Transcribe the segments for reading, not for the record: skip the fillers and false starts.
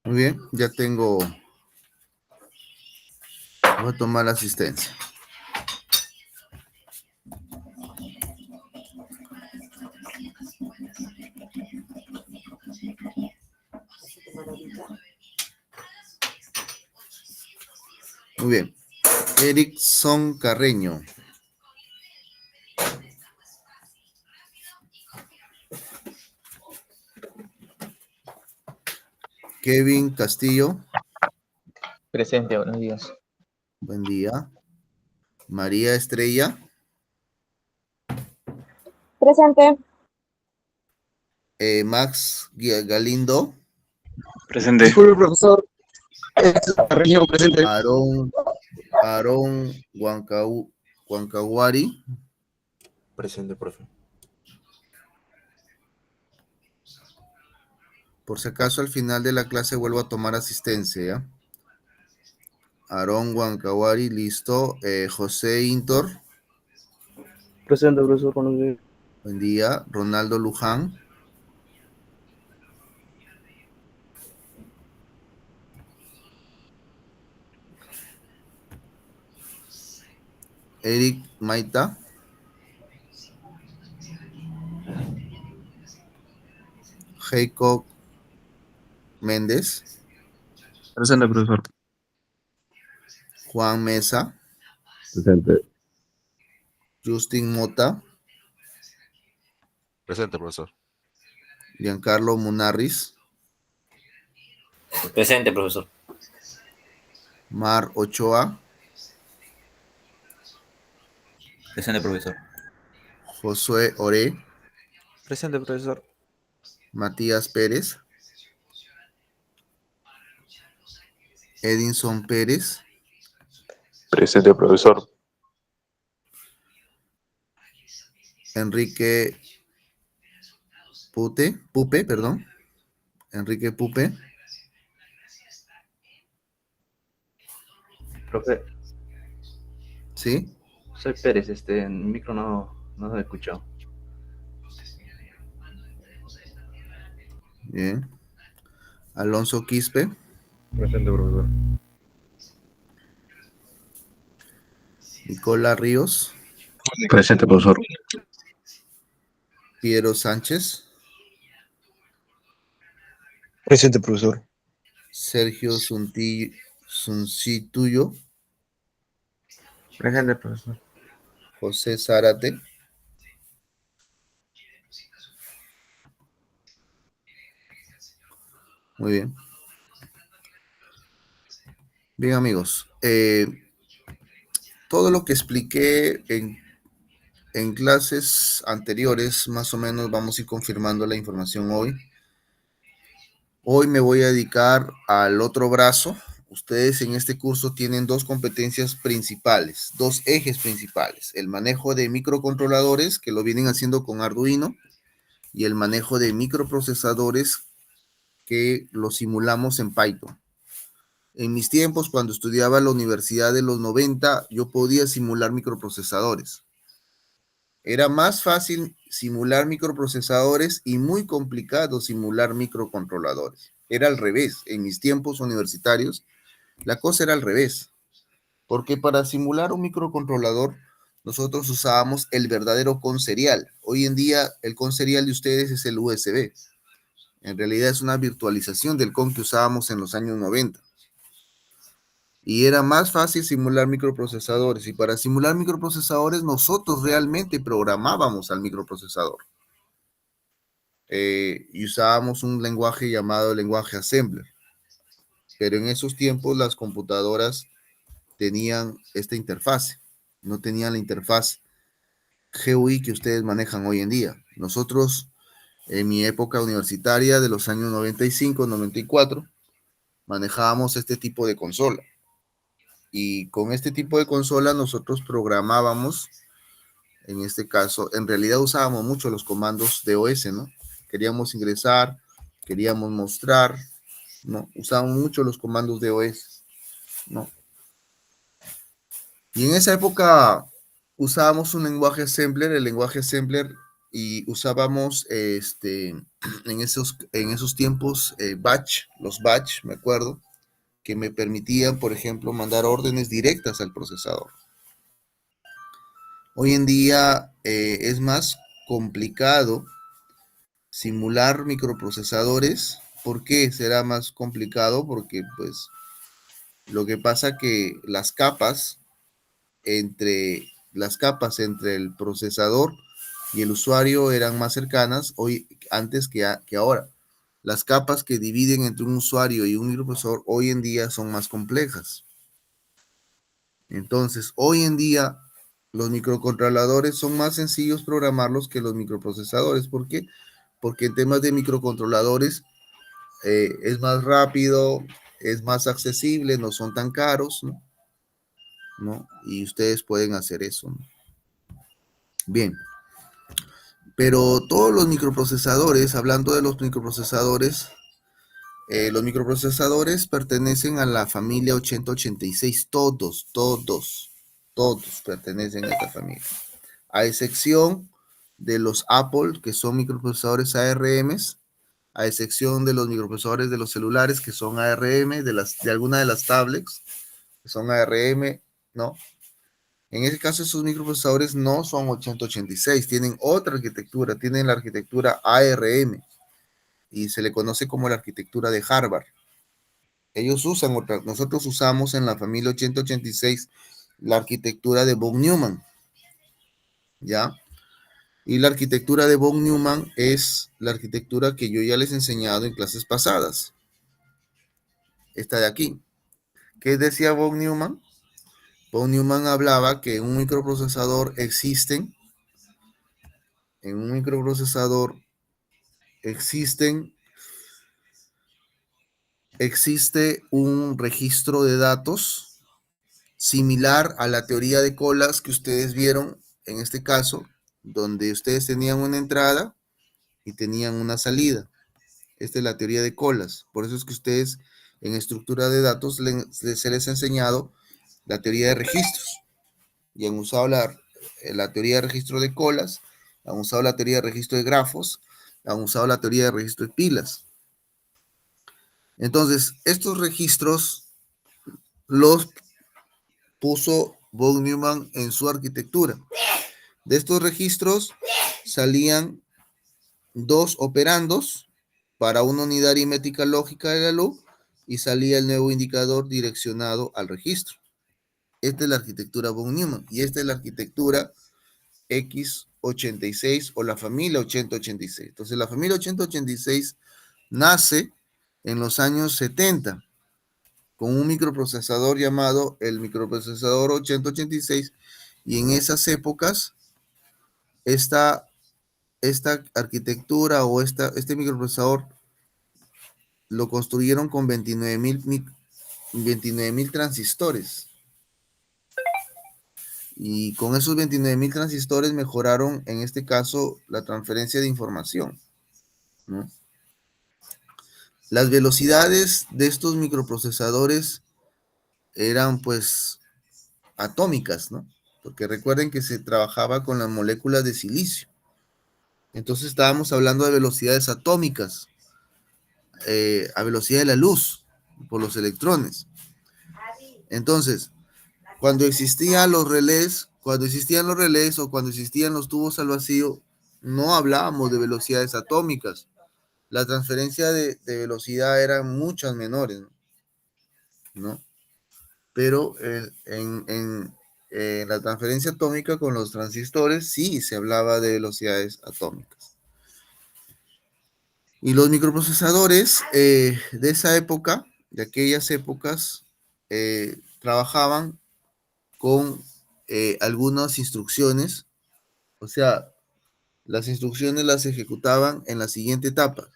Muy bien, ya tengo. Voy a tomar la asistencia. Muy bien. Erickson Carreño. Kevin Castillo. Presente, buenos días. Buen día. María Estrella. Presente. Max Galindo. Presente. Disculpe, profesor. Carreño, presente. Aarón Huancahuari. Presente, profe. Por si acaso al final de la clase vuelvo a tomar asistencia, ¿ya? Aarón Huancahuari, listo. José Intor. Presente, profesor. Buenos días. Buen día. Ronaldo Luján. Eric Maita. Jacob Méndez. Presente, profesor. Juan Mesa. Presente. Justin Mota. Presente, profesor. Giancarlo Munarriz. Presente, profesor. Mar Ochoa. Presente, profesor. Josué Oré. Presente, profesor. Matías Pérez. Edinson Pérez. Presente, profesor. Enrique Pupe, perdón. Enrique Pupe. Profe, ¿Sí? soy Pérez, en micro no se ha escuchado. Bien. Alonso Quispe. Presente, profesor. Nicola Ríos. Presente, profesor. Piero Sánchez. Presente, profesor. Sergio Suncituyo. Presente, profesor. José Zárate. Muy bien. Bien, amigos. Todo lo que expliqué en clases anteriores, más o menos vamos a ir confirmando la información hoy. Hoy me voy a dedicar al otro brazo. Ustedes en este curso tienen dos competencias principales, dos ejes principales. El manejo de microcontroladores, que lo vienen haciendo con Arduino, y el manejo de microprocesadores, que lo simulamos en Python. En mis tiempos, cuando estudiaba en la universidad de los 90, yo podía simular microprocesadores. Era más fácil simular microprocesadores y muy complicado simular microcontroladores. Era al revés. En mis tiempos universitarios, la cosa era al revés. Porque para simular un microcontrolador, nosotros usábamos el verdadero con serial. Hoy en día, el con serial de ustedes es el USB. En realidad es una virtualización del con que usábamos en los años 90. Y era más fácil simular microprocesadores. Y para simular microprocesadores, nosotros realmente programábamos al microprocesador. Y usábamos un lenguaje llamado lenguaje assembler. Pero en esos tiempos las computadoras tenían esta interfase. No tenían la interfaz GUI que ustedes manejan hoy en día. Nosotros, en mi época universitaria de los años 95, 94, manejábamos este tipo de consola. Y con este tipo de consola nosotros programábamos, en este caso, en realidad usábamos mucho los comandos de OS, ¿no? Queríamos ingresar, queríamos mostrar, ¿no? Usábamos mucho los comandos de OS, ¿no? Y en esa época usábamos un lenguaje assembler. El lenguaje assembler y usábamos en esos tiempos los batch, me acuerdo, que me permitían, por ejemplo, mandar órdenes directas al procesador. Hoy en día es más complicado simular microprocesadores. ¿Por qué será más complicado? Porque pues lo que pasa que las capas entre el procesador y el usuario eran más cercanas antes que ahora. Las capas que dividen entre un usuario y un microprocesador hoy en día son más complejas. Entonces, hoy en día los microcontroladores son más sencillos programarlos que los microprocesadores. ¿Por qué? Porque en temas de microcontroladores es más rápido, es más accesible, no son tan caros, ¿no? Y ustedes pueden hacer eso, ¿no? Bien. Pero todos los microprocesadores, hablando de los microprocesadores pertenecen a la familia 8086, todos pertenecen a esta familia, a excepción de los Apple, que son microprocesadores ARM, a excepción de los microprocesadores de los celulares, que son ARM, de alguna de las tablets, que son ARM, ¿no? En ese caso, esos microprocesadores no son 8086, tienen otra arquitectura, tienen la arquitectura ARM, y se le conoce como la arquitectura de Harvard. Ellos usan nosotros usamos en la familia 8086 la arquitectura de von Neumann, ¿ya? Y la arquitectura de von Neumann es la arquitectura que yo ya les he enseñado en clases pasadas. Esta de aquí. ¿Qué decía von Neumann? Von Neumann hablaba que en un microprocesador existe un registro de datos similar a la teoría de colas que ustedes vieron en este caso, donde ustedes tenían una entrada y tenían una salida. Esta es la teoría de colas. Por eso es que ustedes en estructura de datos se les ha enseñado la teoría de registros y han usado la teoría de registro de colas, han usado la teoría de registro de grafos, han usado la teoría de registro de pilas. Entonces, estos registros los puso von Neumann en su arquitectura. De estos registros salían dos operandos para una unidad aritmética lógica de la loop y salía el nuevo indicador direccionado al registro. Esta es la arquitectura von Neumann y esta es la arquitectura X86 o la familia 8086. Entonces, la familia 8086 nace en los años 70 con un microprocesador llamado el microprocesador 8086 y en esas épocas esta arquitectura o este microprocesador lo construyeron con 29,000 transistores. Y con esos 29,000 transistores mejoraron, en este caso, la transferencia de información, ¿no? Las velocidades de estos microprocesadores eran, pues, atómicas, ¿no? Porque recuerden que se trabajaba con las moléculas de silicio. Entonces estábamos hablando de velocidades atómicas, a velocidad de la luz, por los electrones. Entonces, cuando existían los relés o cuando existían los tubos al vacío, no hablábamos de velocidades atómicas. La transferencia de velocidad eran muchas menores, ¿no? Pero en la transferencia atómica con los transistores sí se hablaba de velocidades atómicas. Y los microprocesadores de esa época, de aquellas épocas, trabajaban con algunas instrucciones, o sea, las instrucciones las ejecutaban en la siguiente etapa,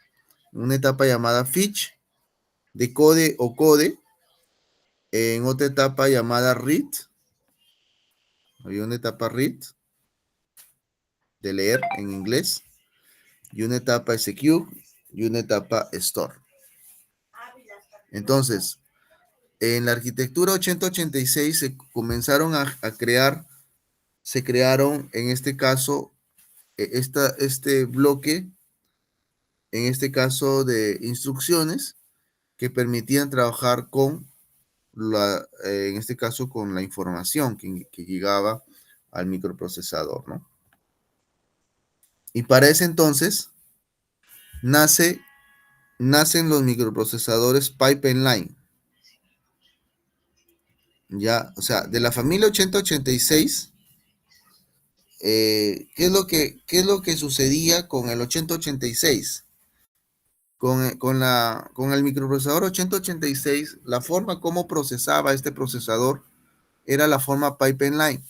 una etapa llamada fetch, decode o code, en otra etapa llamada read, había una etapa read, de leer en inglés, y una etapa execute, y una etapa store. Entonces, en la arquitectura 8086 se comenzaron a crear, se crearon en este caso este bloque, en este caso de instrucciones, que permitían trabajar con en este caso con la información que llegaba al microprocesador, ¿no? Y para ese entonces nacen los microprocesadores Pipe Line. Ya, o sea, de la familia 8086, ¿qué es lo que sucedía con el 8086? Con el microprocesador 8086, la forma como procesaba este procesador era la forma Pipe Line.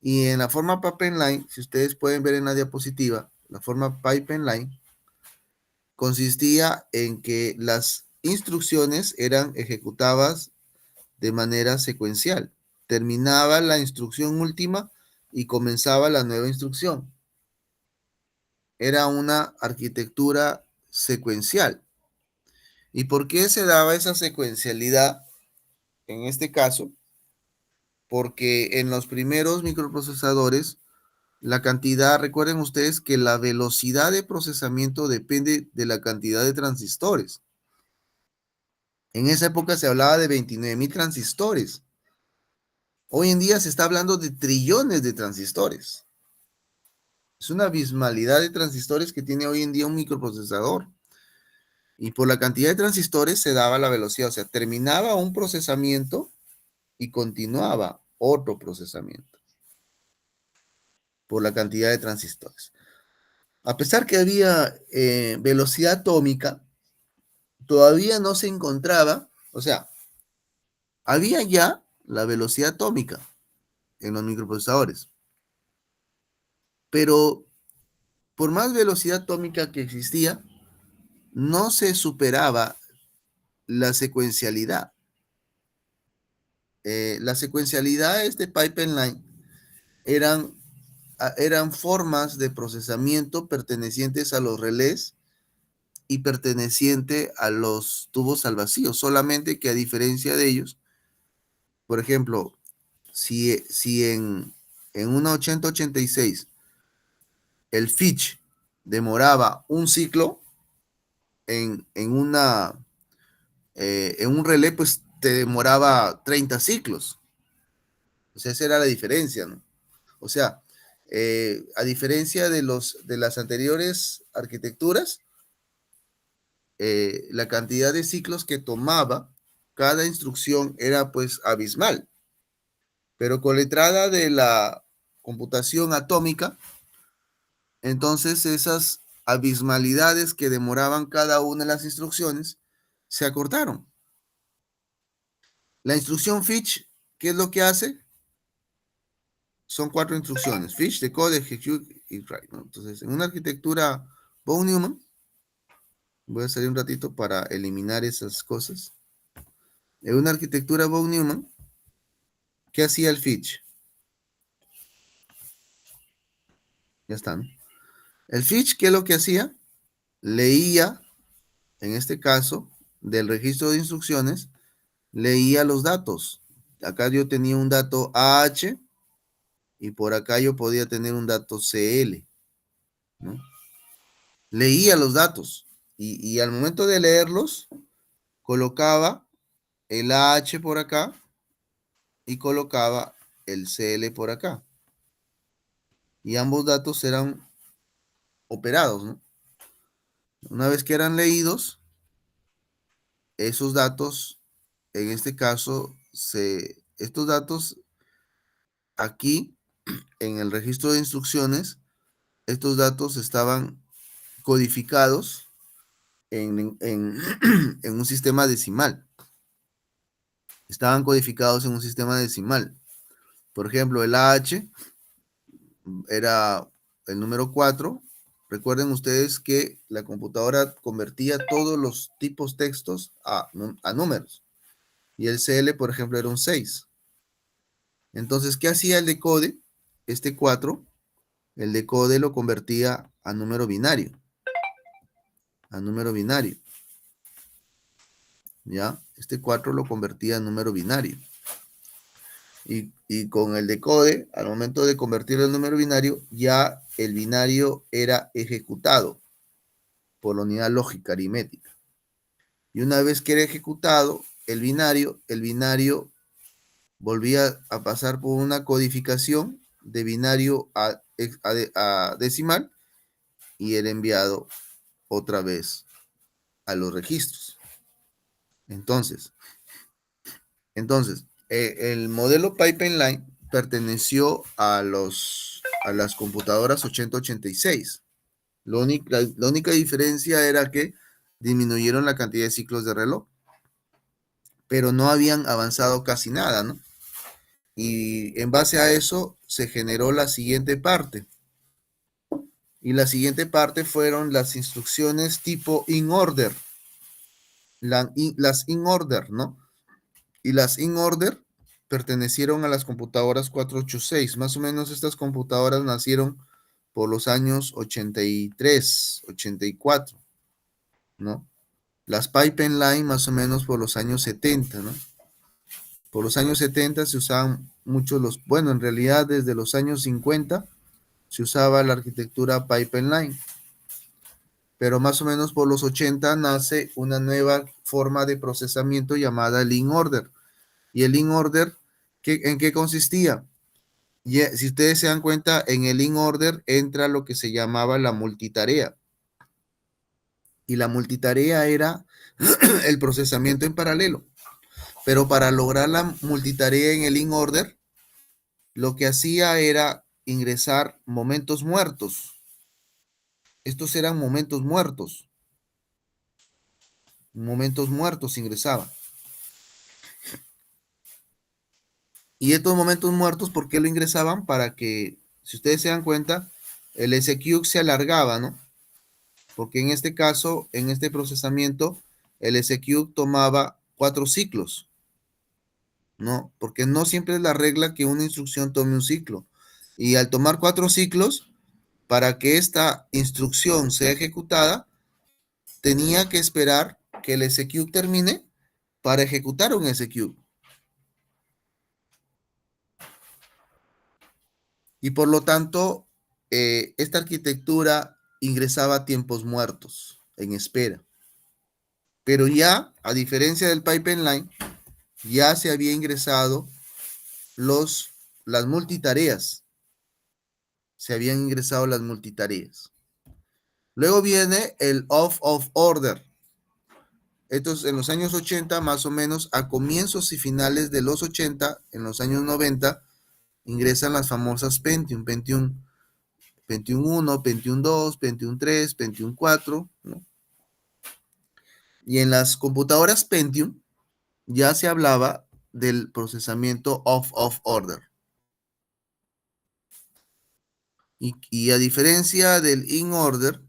Y en la forma Pipe Line, si ustedes pueden ver en la diapositiva, la forma Pipe Line consistía en que las instrucciones eran ejecutadas de manera secuencial. Terminaba la instrucción última y comenzaba la nueva instrucción. Era una arquitectura secuencial. ¿Y por qué se daba esa secuencialidad en este caso? Porque en los primeros microprocesadores, la cantidad, recuerden ustedes que la velocidad de procesamiento depende de la cantidad de transistores. En esa época se hablaba de 29,000 transistores. Hoy en día se está hablando de trillones de transistores. Es una abismalidad de transistores que tiene hoy en día un microprocesador. Y por la cantidad de transistores se daba la velocidad. O sea, terminaba un procesamiento y continuaba otro procesamiento. Por la cantidad de transistores. A pesar que había velocidad atómica, todavía no se encontraba, o sea, había ya la velocidad atómica en los microprocesadores. Pero por más velocidad atómica que existía, no se superaba la secuencialidad. La secuencialidad de este pipeline eran formas de procesamiento pertenecientes a los relés y perteneciente a los tubos al vacío, solamente que a diferencia de ellos, por ejemplo, si en una 8086 el fetch demoraba un ciclo en un relé, pues te demoraba 30 ciclos. O sea, esa era la diferencia, ¿no? O sea, a diferencia de las anteriores arquitecturas, la cantidad de ciclos que tomaba cada instrucción era pues abismal. Pero con la entrada de la computación atómica, entonces esas abismalidades que demoraban cada una de las instrucciones se acortaron. La instrucción fetch, ¿qué es lo que hace? Son 4 instrucciones: fetch, decode, execute y write, ¿no? Entonces, en una arquitectura von Neumann, voy a salir un ratito para eliminar esas cosas. En una arquitectura von Neumann, ¿qué hacía el fetch? Ya está, ¿no? El fetch, ¿qué es lo que hacía? Leía, en este caso, del registro de instrucciones, leía los datos. Acá yo tenía un dato AH y por acá yo podía tener un dato CL, ¿no? Leía los datos y al momento de leerlos, colocaba el AH por acá y colocaba el CL por acá. Y ambos datos eran operados, ¿no? Una vez que eran leídos, esos datos, en este caso, estos datos aquí, en el registro de instrucciones, estos datos estaban codificados en un sistema decimal. Estaban codificados en un sistema decimal. Por ejemplo, el AH era el número 4. Recuerden ustedes que la computadora convertía todos los tipos textos a números. Y el CL, por ejemplo, era un 6. Entonces, ¿qué hacía el decode? Este 4, el decode lo convertía a número binario. A número binario. ¿Ya? Este 4 lo convertía a número binario. Y con el decode, al momento de convertirlo en número binario, ya el binario era ejecutado por la unidad lógica aritmética. Y una vez que era ejecutado el binario volvía a pasar por una codificación de binario a decimal y era enviado otra vez a los registros. Entonces, el modelo Pipeline perteneció a las computadoras 8086. La única diferencia era que disminuyeron la cantidad de ciclos de reloj, pero no habían avanzado casi nada, ¿no? Y en base a eso se generó la siguiente parte. Y la siguiente parte fueron las instrucciones tipo in order. Las in order, ¿no? Y las in order pertenecieron a las computadoras 486. Más o menos estas computadoras nacieron por los años 83, 84, ¿no? Las Pipeline más o menos por los años 70, ¿no? Por los años 70 se usaban mucho bueno, en realidad desde los años 50 se usaba la arquitectura Pipeline. Pero más o menos por los 80 nace una nueva forma de procesamiento llamada el in order. Y el in order, ¿en qué consistía? Y, si ustedes se dan cuenta, en el in order entra lo que se llamaba la multitarea. Y la multitarea era el procesamiento en paralelo. Pero para lograr la multitarea en el in order, lo que hacía era ingresar momentos muertos. Estos eran momentos muertos. Momentos muertos ingresaban. Y estos momentos muertos, ¿por qué lo ingresaban? Para que, si ustedes se dan cuenta, el SQ se alargaba, ¿no? Porque en este caso, en este procesamiento, el SQ tomaba 4 ciclos, ¿no? Porque no siempre es la regla que una instrucción tome un ciclo. Y al tomar 4 ciclos, para que esta instrucción sea ejecutada, tenía que esperar que el SQ termine para ejecutar un SQ. Y por lo tanto, esta arquitectura ingresaba tiempos muertos en espera. Pero ya, a diferencia del Pipeline, ya se había ingresado las multitareas. Se habían ingresado las multitareas. Luego viene el off of order. Entonces, en los años 80, más o menos, a comienzos y finales de los 80, en los años 90, ingresan las famosas Pentium 1, Pentium 2, Pentium 3, Pentium 4, ¿no? Y en las computadoras Pentium ya se hablaba del procesamiento off of order. Y a diferencia del in order,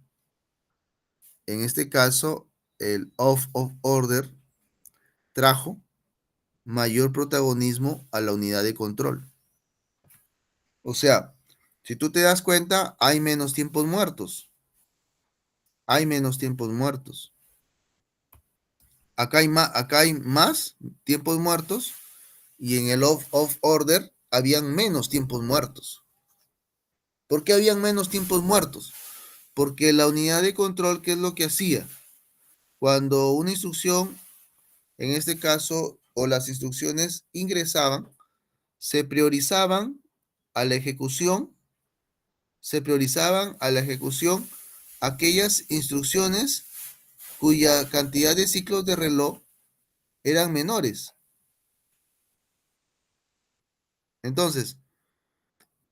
en este caso, el off of order trajo mayor protagonismo a la unidad de control. O sea, si tú te das cuenta, hay menos tiempos muertos. Hay menos tiempos muertos. Acá hay más tiempos muertos y en el off of order habían menos tiempos muertos. ¿Por qué habían menos tiempos muertos? Porque la unidad de control, ¿qué es lo que hacía? Cuando una instrucción, en este caso, o las instrucciones ingresaban, se priorizaban a la ejecución aquellas instrucciones cuya cantidad de ciclos de reloj eran menores. Entonces,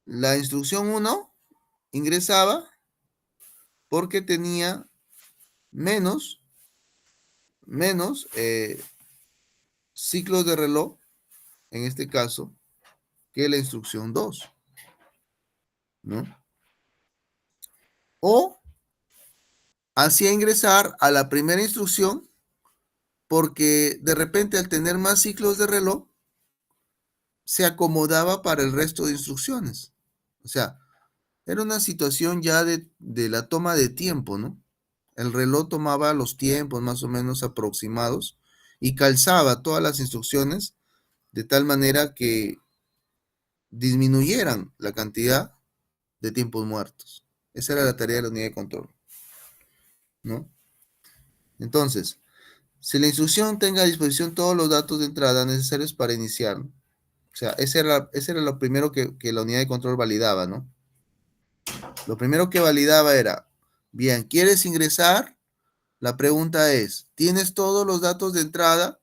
la instrucción 1 ingresaba porque tenía menos ciclos de reloj, en este caso, que la instrucción 2, ¿no? O hacía ingresar a la primera instrucción porque de repente al tener más ciclos de reloj, se acomodaba para el resto de instrucciones. O sea, era una situación ya de la toma de tiempo, ¿no? El reloj tomaba los tiempos más o menos aproximados y calzaba todas las instrucciones de tal manera que disminuyeran la cantidad de tiempos muertos. Esa era la tarea de la unidad de control, ¿no? Entonces, si la instrucción tenga a disposición todos los datos de entrada necesarios para iniciar, ¿no? O sea, ese era lo primero que la unidad de control validaba, ¿no? Lo primero que validaba era, bien, ¿quieres ingresar? La pregunta es, ¿tienes todos los datos de entrada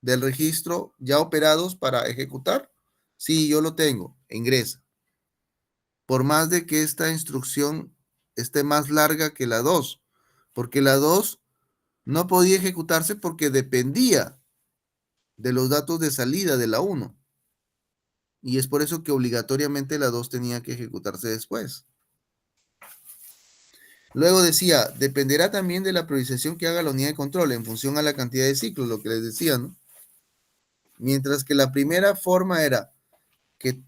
del registro ya operados para ejecutar? Sí, yo lo tengo, ingresa. Por más de que esta instrucción esté más larga que la 2, porque la 2 no podía ejecutarse porque dependía de los datos de salida de la 1. Y es por eso que obligatoriamente la 2 tenía que ejecutarse después. Luego decía, dependerá también de la priorización que haga la unidad de control en función a la cantidad de ciclos, lo que les decía, ¿no? Mientras que la primera forma era que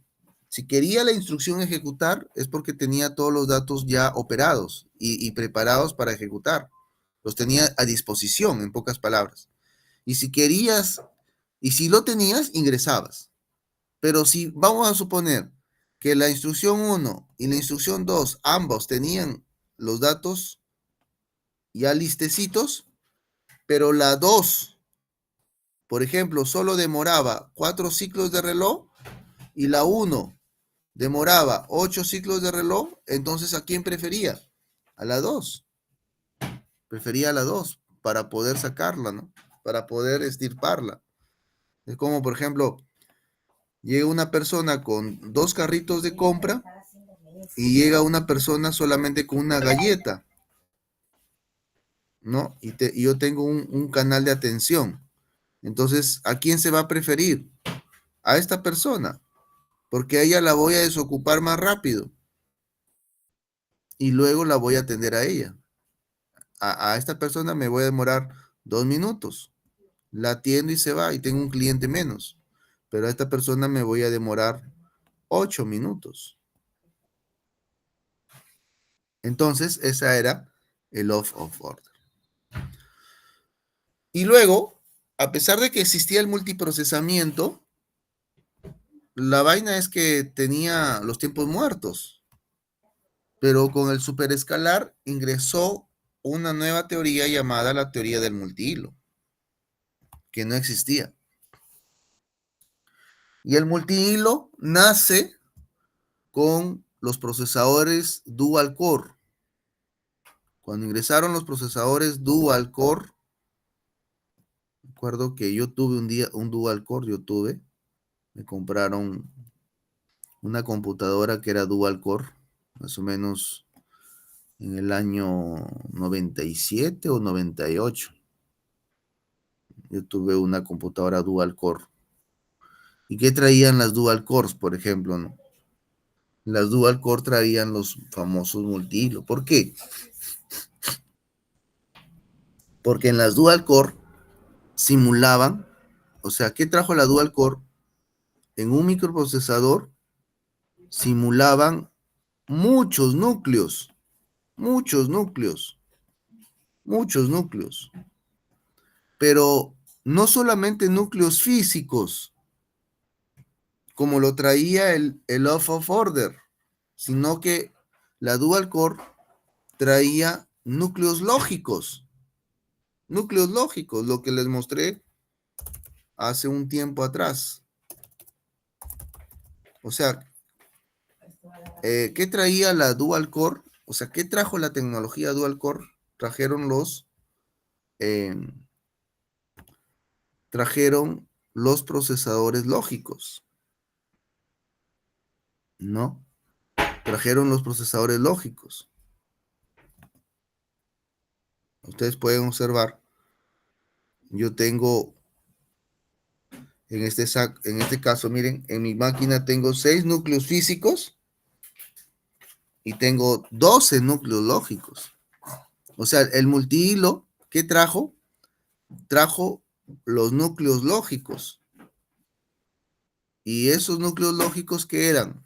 si quería la instrucción ejecutar es porque tenía todos los datos ya operados y preparados para ejecutar. Los tenía a disposición, en pocas palabras. Y si querías, y si lo tenías, ingresabas. Pero si vamos a suponer que la instrucción 1 y la instrucción 2, ambos tenían los datos ya listecitos, pero la 2, por ejemplo, solo demoraba 4 ciclos de reloj y la 1 demoraba 8 ciclos de reloj, entonces ¿a quién prefería? A la 2. Prefería a la 2 para poder sacarla, ¿no? Para poder extirparla. Es como, por ejemplo, llega una persona con 2 carritos de compra y llega una persona solamente con una galleta, ¿no? Y yo tengo un canal de atención. Entonces, ¿a quién se va a preferir? A esta persona, porque a ella la voy a desocupar más rápido y luego la voy a atender a ella. A esta persona me voy a demorar 2 minutos, la atiendo y se va y tengo un cliente menos, pero a esta persona me voy a demorar 8 minutos. Entonces, esa era el off of order. Y luego, a pesar de que existía el multiprocesamiento, la vaina es que tenía los tiempos muertos, pero con el superescalar ingresó una nueva teoría llamada la teoría del multihilo, que no existía. Y el multihilo nace con los procesadores dual core. Cuando ingresaron los procesadores dual core, recuerdo que yo tuve un día un dual core, me compraron una computadora que era dual core, más o menos en el año 97 o 98. Yo tuve una computadora dual core. ¿Y qué traían las dual cores, por ejemplo, no? Las dual core traían los famosos multihilo. ¿Por qué? Porque en las dual core simulaban, o sea, ¿qué trajo la dual core? En un microprocesador simulaban muchos núcleos, pero no solamente núcleos físicos, como lo traía el off of order, sino que la dual core traía núcleos lógicos, lo que les mostré hace un tiempo atrás. O sea, ¿qué traía la dual core? O sea, ¿qué trajo la tecnología dual core? Trajeron los procesadores lógicos, ¿no? Trajeron los procesadores lógicos. Ustedes pueden observar, yo tengo, en este caso, miren, en mi máquina tengo 6 núcleos físicos y tengo 12 núcleos lógicos. O sea, el multihilo, ¿qué trajo? Trajo los núcleos lógicos. Y esos núcleos lógicos, ¿qué eran?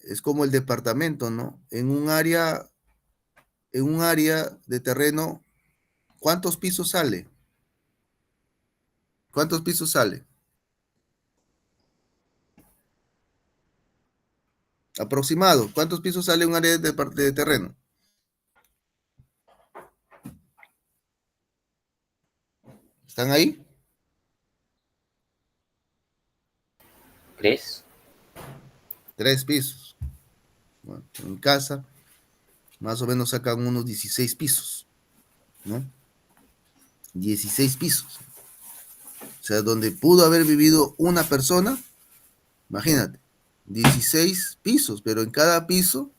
Es como el departamento, ¿no? En un área de terreno, ¿cuántos pisos sale? ¿Cuántos pisos sale? Aproximado. ¿Cuántos pisos sale un área de terreno? ¿Están ahí? 3. 3 pisos. Bueno, en casa, más o menos sacan unos 16 pisos, ¿no? 16 pisos. O sea, donde pudo haber vivido una persona, imagínate, 16 pisos, pero en cada piso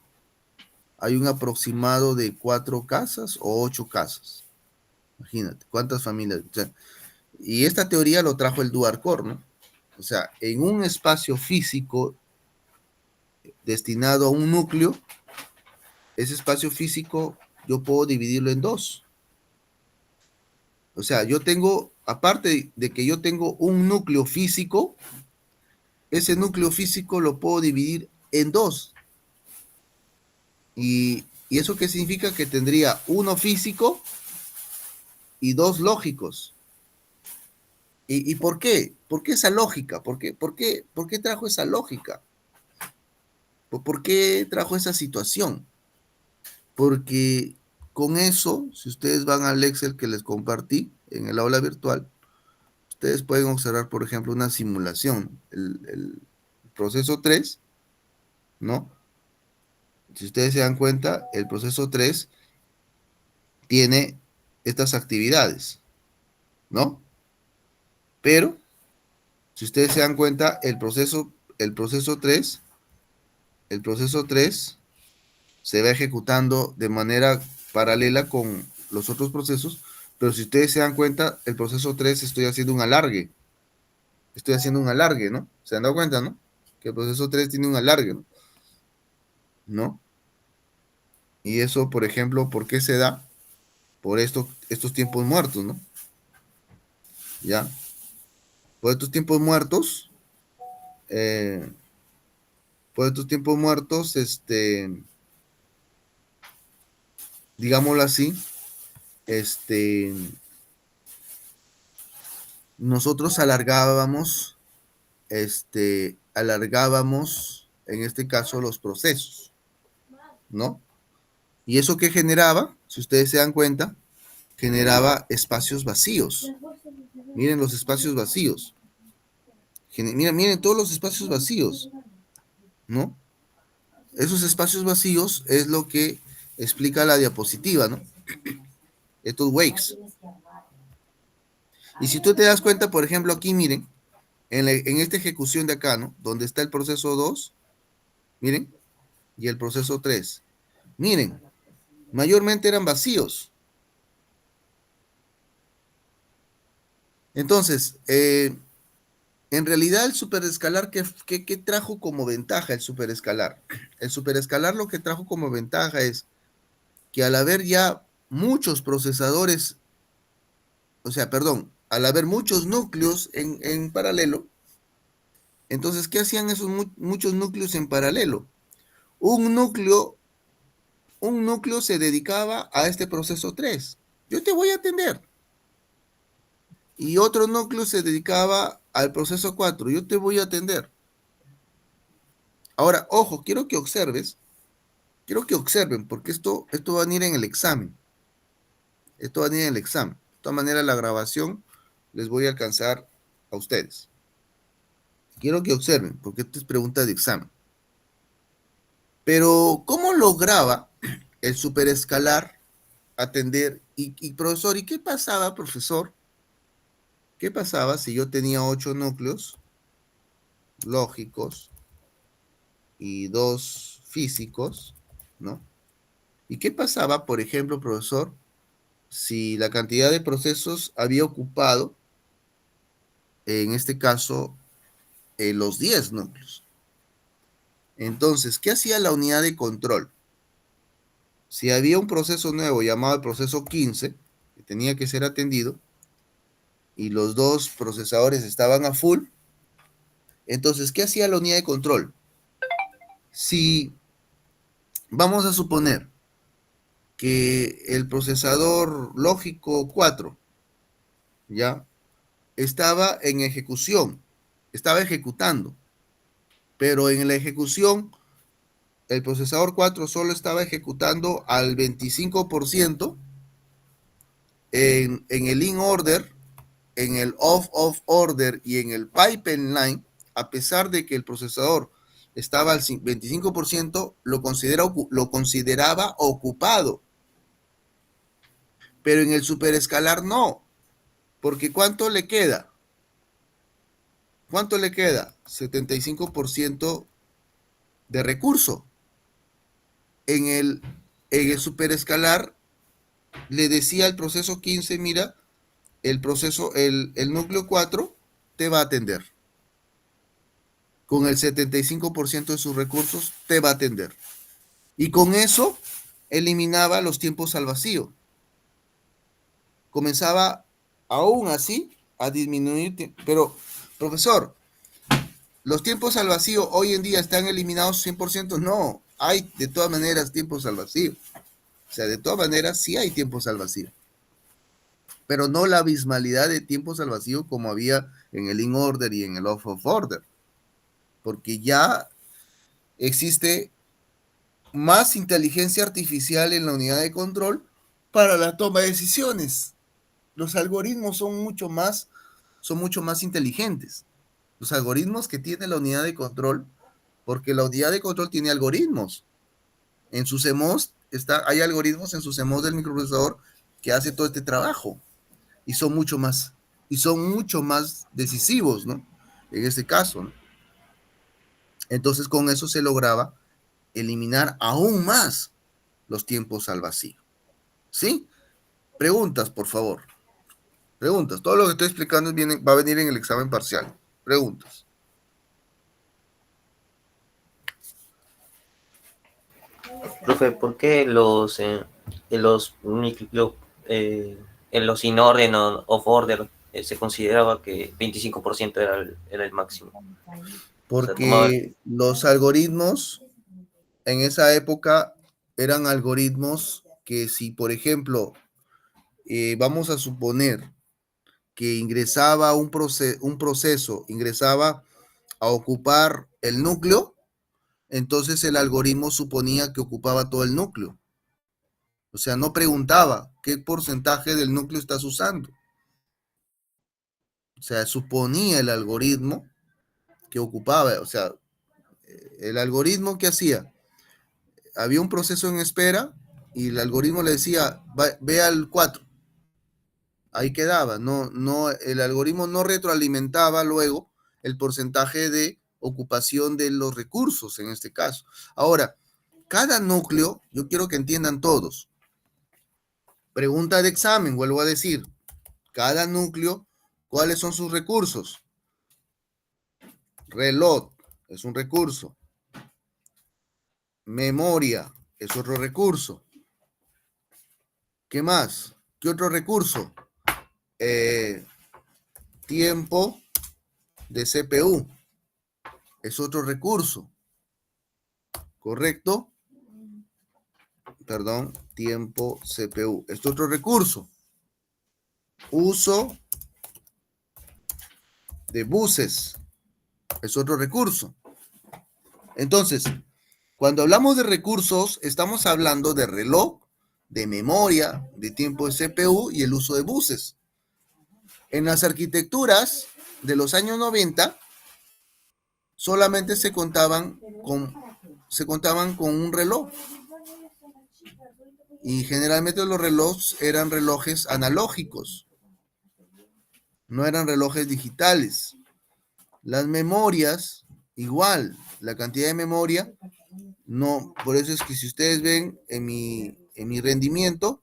hay un aproximado de 4 casas o 8 casas. Imagínate, cuántas familias. O sea, y esta teoría lo trajo el Duarcor, ¿no? O sea, en un espacio físico destinado a un núcleo, ese espacio físico yo puedo dividirlo en dos. O sea, yo tengo, aparte de que yo tengo un núcleo físico, ese núcleo físico lo puedo dividir en dos. ¿Y eso qué significa? Que tendría uno físico y dos lógicos. ¿Y por qué? ¿Por qué esa lógica? ¿Por qué trajo esa lógica? ¿Por qué trajo esa situación? Porque con eso, si ustedes van al Excel que les compartí en el aula virtual, ustedes pueden observar, por ejemplo, una simulación, el proceso 3, ¿no? Si ustedes se dan cuenta, el proceso 3 tiene estas actividades, ¿no? Pero, si ustedes se dan cuenta, el proceso 3 se va ejecutando de manera paralela con los otros procesos, pero si ustedes se dan cuenta, el proceso 3 estoy haciendo un alargue, ¿no? ¿Se han dado cuenta, no? Que el proceso 3 tiene un alargue, ¿no? Y eso, por ejemplo, ¿por qué se da? Por estos tiempos muertos, ¿no? ¿Ya? Por estos tiempos muertos, digámoslo así, nosotros alargábamos, en este caso, los procesos, ¿no? ¿Y eso qué generaba? Si ustedes se dan cuenta, generaba espacios vacíos. Miren los espacios vacíos. Miren todos los espacios vacíos, ¿no? Esos espacios vacíos es lo que explica la diapositiva, ¿no? Estos wakes. Y si tú te das cuenta, por ejemplo, aquí, miren, en esta ejecución de acá, ¿no? Donde está el proceso 2, miren, y el proceso 3. Miren, mayormente eran vacíos. Entonces, en realidad el superescalar, ¿qué trajo como ventaja el superescalar? El superescalar lo que trajo como ventaja es que al haber ya muchos procesadores, al haber muchos núcleos en paralelo, entonces, ¿qué hacían esos muchos núcleos en paralelo? Un núcleo se dedicaba a este proceso 3. Yo te voy a atender. Y otro núcleo se dedicaba al proceso 4. Yo te voy a atender. Ahora, ojo, quiero que observen, porque esto va a venir en el examen. De todas maneras, la grabación les voy a alcanzar a ustedes. Quiero que observen, porque esto es pregunta de examen. Pero, ¿cómo lograba el superescalar atender? Y profesor, ¿y qué pasaba, profesor? ¿Qué pasaba si yo tenía 8 núcleos lógicos y 2 físicos, ¿no? ¿Y qué pasaba, por ejemplo, profesor, si la cantidad de procesos había ocupado, en este caso, los 10 núcleos? Entonces, ¿qué hacía la unidad de control? Si había un proceso nuevo llamado el proceso 15, que tenía que ser atendido, y los 2 procesadores estaban a full, entonces, ¿qué hacía la unidad de control? Si vamos a suponer que el procesador lógico 4, ¿ya? Estaba en ejecución, estaba ejecutando, pero en la ejecución el procesador 4 solo estaba ejecutando al 25% en el in order, en el off order y en el pipeline, a pesar de que el procesador estaba al 25%, lo consideraba ocupado. Pero en el superescalar no, porque ¿cuánto le queda? ¿Cuánto le queda? 75% de recurso. En el superescalar le decía al proceso 15, mira, el núcleo 4 te va a atender. Con el 75% de sus recursos te va a atender. Y con eso eliminaba los tiempos al vacío. Comenzaba aún así a disminuir, pero profesor, ¿los tiempos al vacío hoy en día están eliminados 100%? No, hay de todas maneras tiempos al vacío. O sea, de todas maneras sí hay tiempos al vacío. Pero no la abismalidad de tiempos al vacío como había en el in order y en el off order. Porque ya existe más inteligencia artificial en la unidad de control para la toma de decisiones. Los algoritmos son mucho más inteligentes. Los algoritmos que tiene la unidad de control, porque la unidad de control tiene algoritmos. En su CMOS hay algoritmos en su CMOS del microprocesador que hace todo este trabajo y son mucho más decisivos, ¿no? En este caso, ¿no? Entonces con eso se lograba eliminar aún más los tiempos al vacío. ¿Sí? Preguntas, por favor. Preguntas. Todo lo que estoy explicando va a venir en el examen parcial. Preguntas. Profe, ¿por qué en los in orden o off order se consideraba que 25% era el máximo? Porque los algoritmos en esa época eran algoritmos que si, por ejemplo, vamos a suponer que ingresaba un proceso, ingresaba a ocupar el núcleo, entonces el algoritmo suponía que ocupaba todo el núcleo. O sea, no preguntaba qué porcentaje del núcleo estás usando. O sea, suponía el algoritmo que ocupaba, o sea, el algoritmo que hacía, había un proceso en espera y el algoritmo le decía, ve al 4. Ahí quedaba, el algoritmo no retroalimentaba luego el porcentaje de ocupación de los recursos en este caso. Ahora, cada núcleo, yo quiero que entiendan todos. Pregunta de examen, vuelvo a decir, cada núcleo, ¿cuáles son sus recursos? Reloj es un recurso. Memoria es otro recurso. ¿Qué más? ¿Qué otro recurso? Tiempo de CPU es otro recurso. ¿Correcto? Perdón, tiempo CPU. Es otro recurso. Uso de buses es otro recurso. Entonces, cuando hablamos de recursos, estamos hablando de reloj, de memoria, de tiempo de CPU y el uso de buses. En las arquitecturas de los años 90, solamente se contaban con un reloj. Y generalmente los relojes eran relojes analógicos, no eran relojes digitales. Las memorias, igual, la cantidad de memoria, no, por eso es que si ustedes ven en mi rendimiento,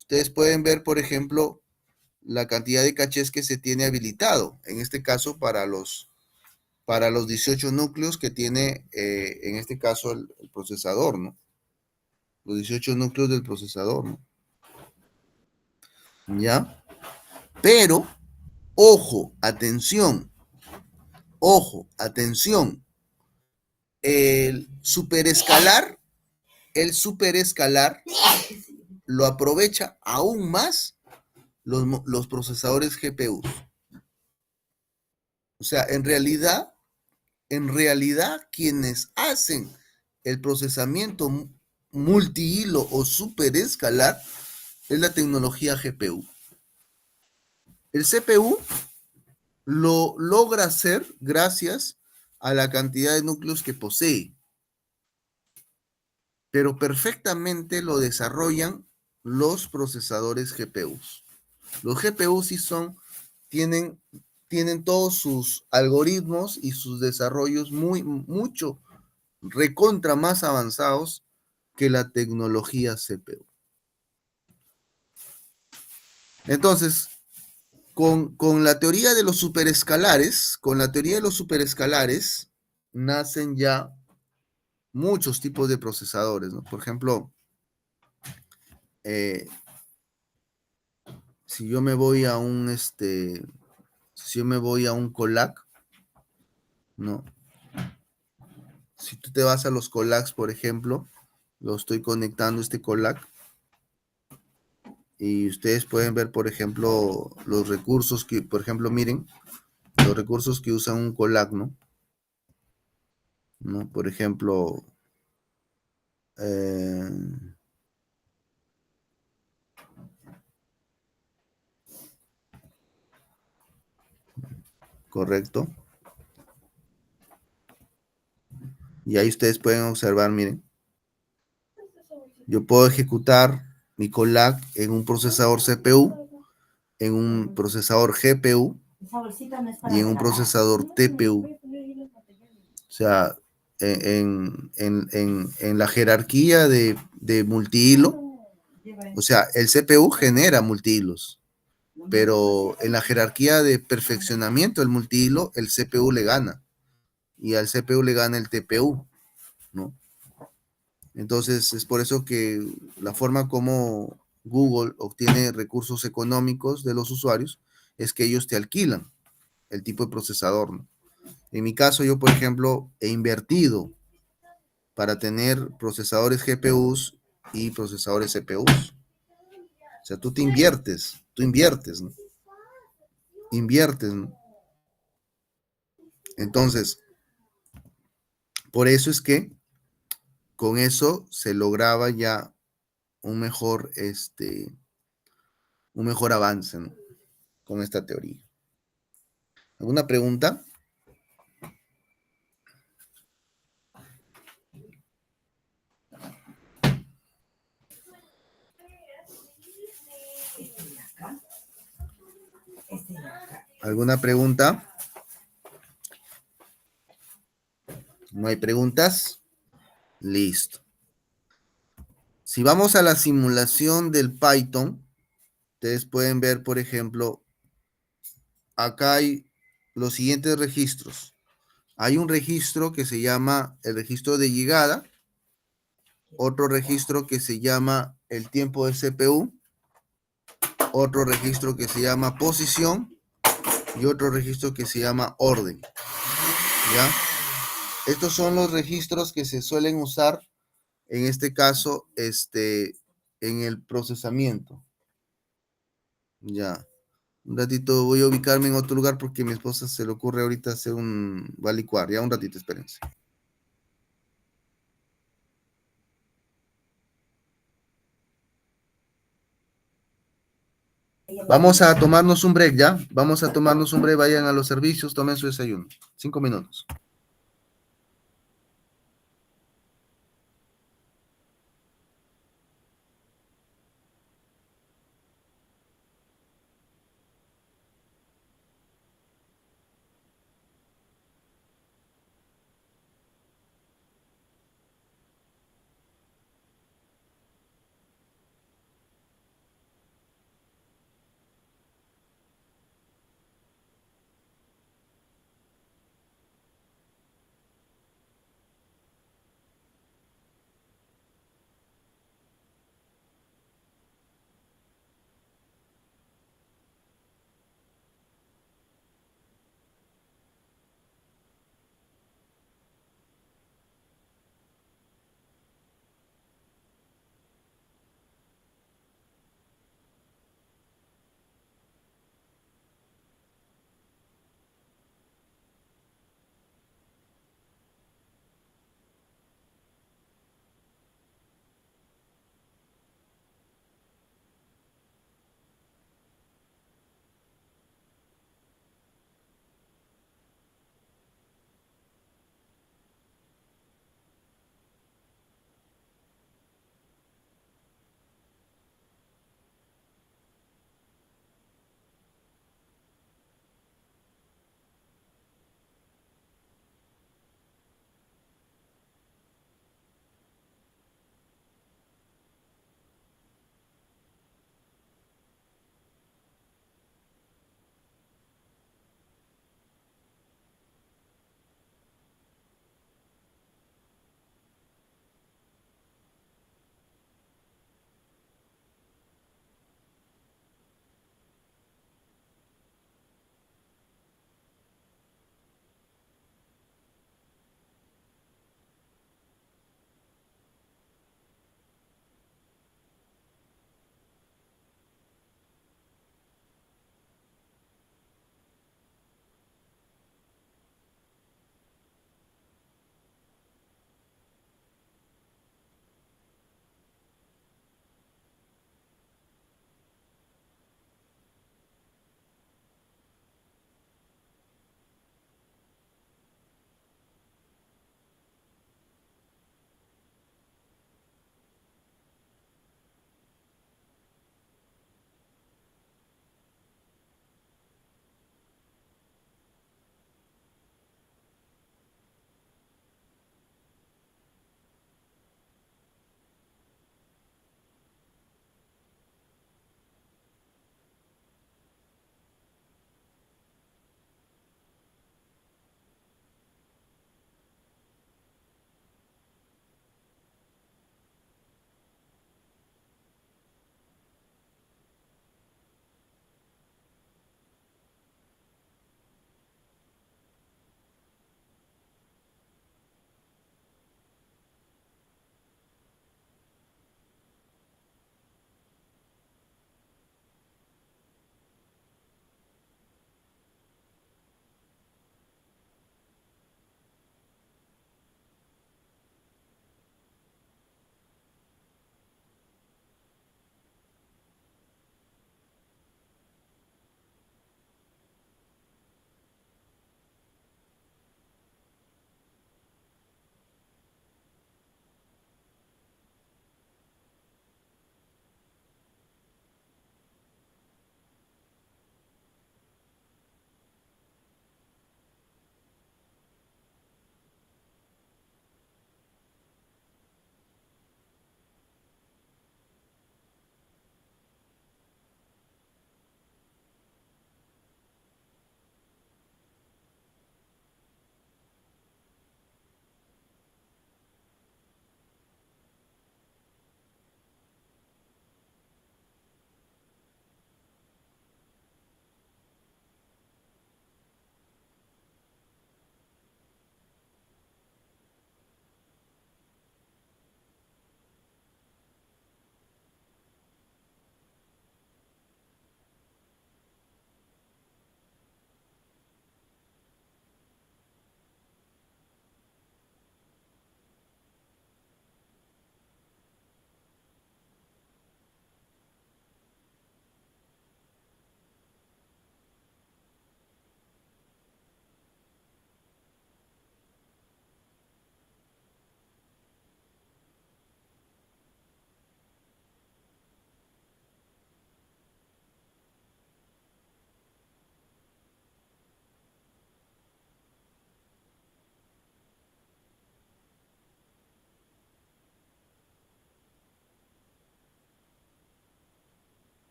ustedes pueden ver, por ejemplo, la cantidad de cachés que se tiene habilitado, en este caso para los 18 núcleos que tiene, en este caso, el procesador, ¿no? Los 18 núcleos del procesador, ¿no? ¿Ya? Pero, ojo, atención, el superescalar lo aprovecha aún más los procesadores GPU. O sea, en realidad, quienes hacen el procesamiento multihilo o superescalar es la tecnología GPU. El CPU lo logra hacer gracias a la cantidad de núcleos que posee, pero perfectamente lo desarrollan los procesadores GPUs. Los GPUs sí tienen todos sus algoritmos y sus desarrollos mucho recontra más avanzados que la tecnología CPU. Entonces, con la teoría de los superescalares, nacen ya muchos tipos de procesadores, ¿no? Por ejemplo, si yo me voy a un COLAC, ¿no? Si tú te vas a los COLACs, por ejemplo, lo estoy conectando este COLAC, y ustedes pueden ver, por ejemplo, los recursos que, por ejemplo, miren, los recursos que usan un COLAC, ¿no? Por ejemplo, correcto. Y ahí ustedes pueden observar, miren. Yo puedo ejecutar mi COLAC en un procesador CPU, en un procesador GPU y en un procesador TPU. O sea, en la jerarquía de multihilo, o sea, el CPU genera multihilos, pero en la jerarquía de perfeccionamiento del multihilo, el CPU le gana, y al CPU le gana el TPU, ¿no? Entonces, es por eso que la forma como Google obtiene recursos económicos de los usuarios es que ellos te alquilan el tipo de procesador, ¿no? En mi caso, yo, por ejemplo, he invertido para tener procesadores GPUs y procesadores CPUs. O sea, tú inviertes, ¿no? Inviertes, ¿no? Entonces, por eso es que con eso se lograba ya un mejor avance, ¿no? Con esta teoría. ¿Alguna pregunta? ¿Alguna pregunta? ¿No hay preguntas? Listo. Si vamos a la simulación del Python, ustedes pueden ver, por ejemplo, acá hay los siguientes registros. Hay un registro que se llama el registro de llegada, otro registro que se llama el tiempo de CPU, otro registro que se llama posición y otro registro que se llama orden. ¿Ya? Estos son los registros que se suelen usar, en este caso, en el procesamiento. Ya. Un ratito voy a ubicarme en otro lugar porque a mi esposa se le ocurre ahorita hacer va a licuar. Ya, un ratito, espérense. Vamos a tomarnos un break, ¿ya? Vamos a tomarnos un break, vayan a los servicios, tomen su desayuno. 5 minutos.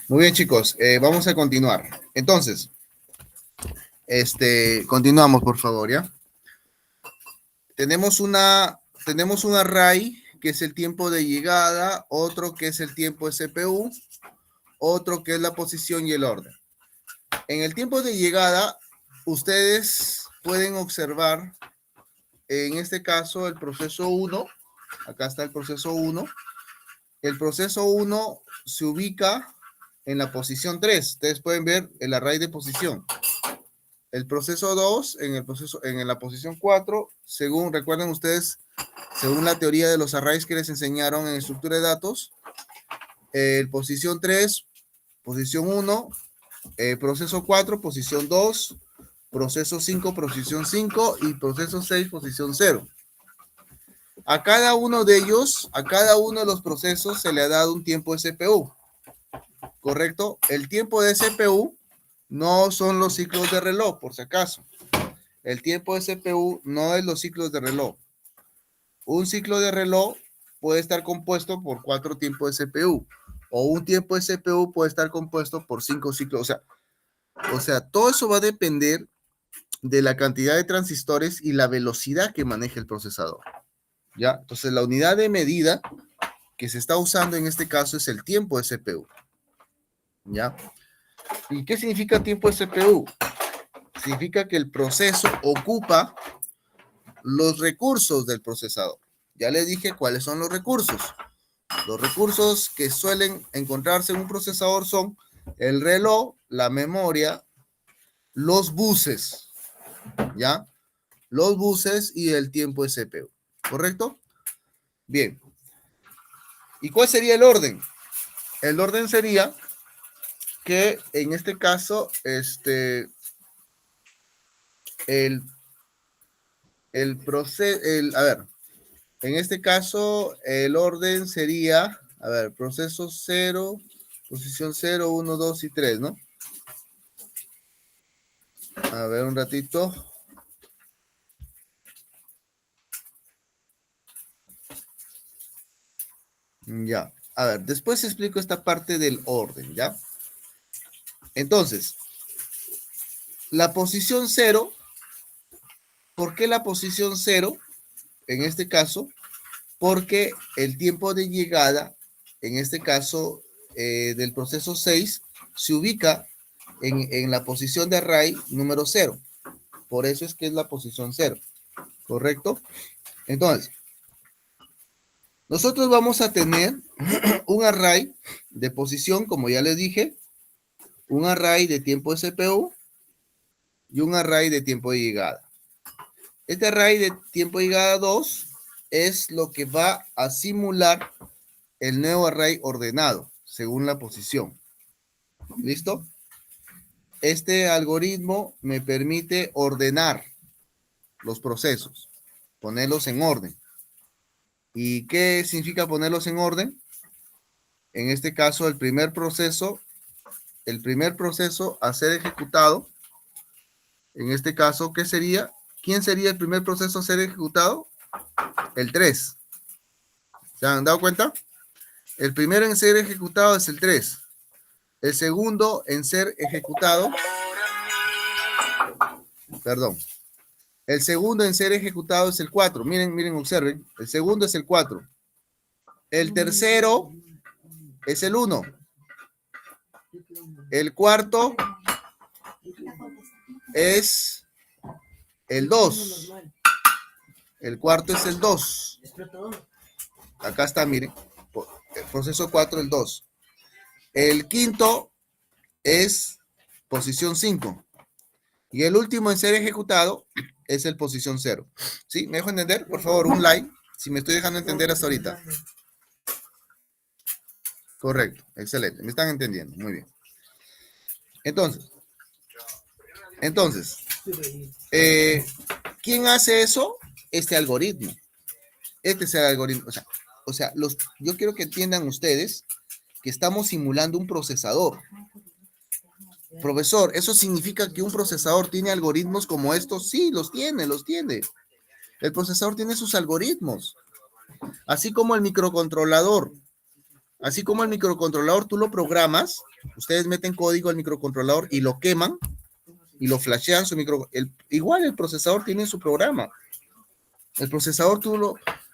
Muy bien, chicos, vamos a continuar. Entonces, continuamos, por favor, ¿ya? Tenemos un array que es el tiempo de llegada, otro que es el tiempo de CPU, otro que es la posición y el orden. En el tiempo de llegada, ustedes pueden observar, en este caso, el proceso 1. Acá está el proceso 1. El proceso 1 se ubica en la posición 3. Ustedes pueden ver el array de posición. El proceso 2 en la posición 4, recuerden ustedes, según la teoría de los arrays que les enseñaron en estructura de datos, posición 3, posición 1, proceso 4, posición 2, proceso 5, posición 5 y proceso 6, posición 0. A cada uno de ellos, a cada uno de los procesos se le ha dado un tiempo de CPU, ¿correcto? El tiempo de CPU no son los ciclos de reloj, por si acaso. El tiempo de CPU no es los ciclos de reloj. Un ciclo de reloj puede estar compuesto por 4 tiempos de CPU, o un tiempo de CPU puede estar compuesto por 5 ciclos. O sea, todo eso va a depender de la cantidad de transistores y la velocidad que maneja el procesador. ¿Ya? Entonces, la unidad de medida que se está usando en este caso es el tiempo de CPU. ¿Ya? ¿Y qué significa tiempo de CPU? Significa que el proceso ocupa los recursos del procesador. Ya les dije cuáles son los recursos. Los recursos que suelen encontrarse en un procesador son el reloj, la memoria, los buses, ¿ya? Los buses y el tiempo de CPU, ¿correcto? Bien. ¿Y cuál sería el orden? El orden sería que en este caso, en este caso, el orden sería, proceso 0, posición 0, 1, 2 y 3, ¿no? A ver, un ratito. Ya, a ver, después explico esta parte del orden, ¿ya? Entonces, la posición 0, ¿por qué la posición 0? En este caso, porque el tiempo de llegada, en este caso, del proceso 6, se ubica en la posición de array número 0. Por eso es que es la posición 0, ¿correcto? Entonces, nosotros vamos a tener un array de posición, como ya les dije, un array de tiempo de CPU y un array de tiempo de llegada. Este array de tiempo de llegada 2 es lo que va a simular el nuevo array ordenado según la posición. ¿Listo? Este algoritmo me permite ordenar los procesos, ponerlos en orden. ¿Y qué significa ponerlos en orden? En este caso, el primer proceso a ser ejecutado, en este caso, ¿qué sería? ¿Quién sería el primer proceso a ser ejecutado? El 3. ¿Se han dado cuenta? El primero en ser ejecutado es el 3. El segundo en ser ejecutado, el segundo en ser ejecutado es el 4. Miren, observen. El segundo es el 4. El tercero es el 1. El cuarto es el 2. El cuarto es el 2. Acá está, miren. El proceso 4, el 2. El quinto es posición 5. Y el último en ser ejecutado es el posición 0. ¿Sí? ¿Me dejo entender? Por favor, un like. Si me estoy dejando entender hasta ahorita. Correcto. Excelente. Me están entendiendo. Muy bien. Entonces, ¿quién hace eso? Este algoritmo. Este es el algoritmo. Yo quiero que entiendan ustedes que estamos simulando un procesador. Profesor, ¿eso significa que un procesador tiene algoritmos como estos? Sí, los tiene. El procesador tiene sus algoritmos, así como el microcontrolador. Así como el microcontrolador tú lo programas, ustedes meten código al microcontrolador y lo queman y lo flashean igual el procesador tiene su programa. El procesador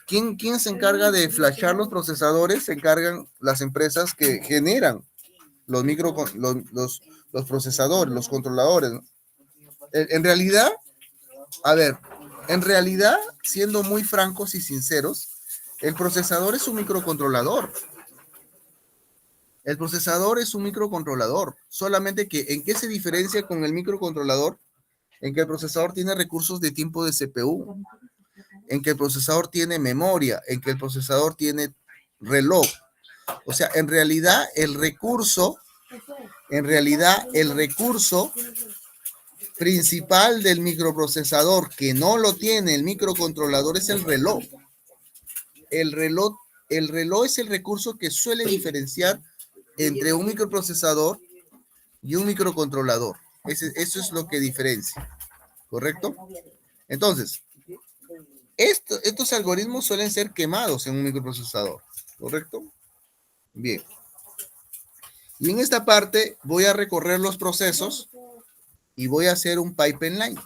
¿quién se encarga de flashear los procesadores? Se encargan las empresas que generan los procesadores, los controladores, ¿no? En realidad, siendo muy francos y sinceros, el procesador es un microcontrolador. El procesador es un microcontrolador, solamente que ¿en qué se diferencia con el microcontrolador? En que el procesador tiene recursos de tiempo de CPU, en que el procesador tiene memoria, en que el procesador tiene reloj. O sea, en realidad el recurso principal del microprocesador que no lo tiene el microcontrolador es el reloj. El reloj es el recurso que suele diferenciar entre un microprocesador y un microcontrolador. Eso es lo que diferencia, ¿correcto? Entonces, estos algoritmos suelen ser quemados en un microprocesador, ¿correcto? Bien. Y en esta parte voy a recorrer los procesos y voy a hacer un pipeline.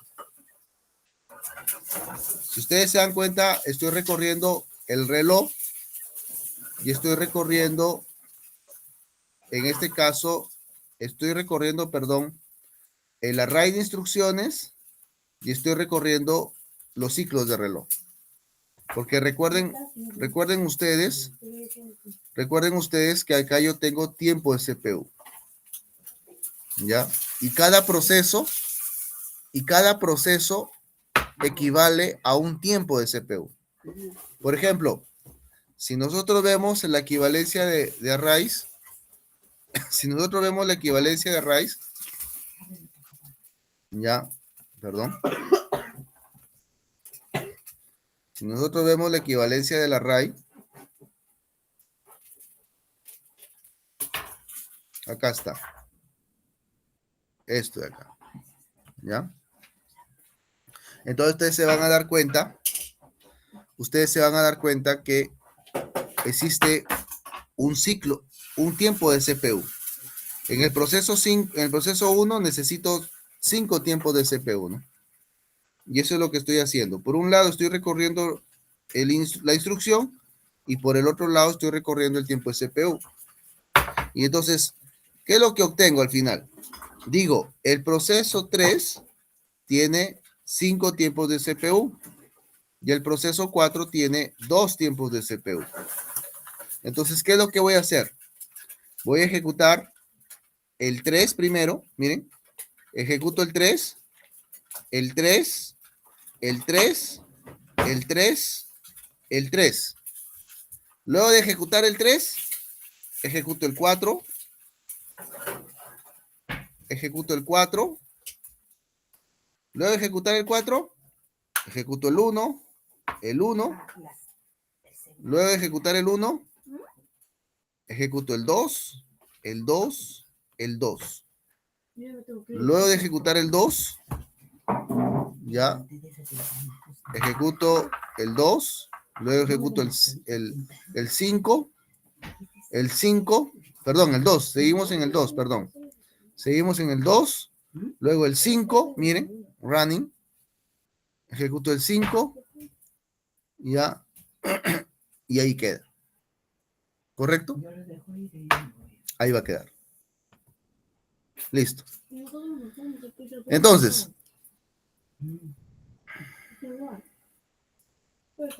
Si ustedes se dan cuenta, estoy recorriendo el reloj y estoy recorriendo, en este caso, el array de instrucciones y estoy recorriendo los ciclos de reloj. Porque recuerden ustedes que acá yo tengo tiempo de CPU. ¿Ya? Y cada proceso equivale a un tiempo de CPU. Por ejemplo, si nosotros vemos la equivalencia de arrays, ya, perdón. Si nosotros vemos la equivalencia del array, acá está. Esto de acá. ¿Ya? Entonces ustedes se van a dar cuenta que existe un ciclo, un tiempo de CPU. En el proceso 1 necesito 5 tiempos de CPU, ¿no? Y eso es lo que estoy haciendo. Por un lado estoy recorriendo la instrucción y por el otro lado estoy recorriendo el tiempo de CPU. Y entonces, ¿qué es lo que obtengo al final? Digo, el proceso 3 tiene 5 tiempos de CPU y el proceso 4 tiene 2 tiempos de CPU. Entonces, ¿qué es lo que voy a hacer? Voy a ejecutar el 3 primero, miren, ejecuto el 3, el 3, el 3, el 3, el 3. Luego de ejecutar el 3, ejecuto el 4, ejecuto el 4. Luego de ejecutar el 4, ejecuto el 1, el 1. Luego de ejecutar el 1, ejecuto el 2, el 2, el 2. Luego de ejecutar el 2, ya, ejecuto el 2, luego ejecuto el 5, el 5, perdón, el 2, seguimos en el 2, perdón. Seguimos en el 2, luego el 5, miren, running, ejecuto el 5, ya, y ahí queda. ¿Correcto? Ahí va a quedar. Listo. Entonces,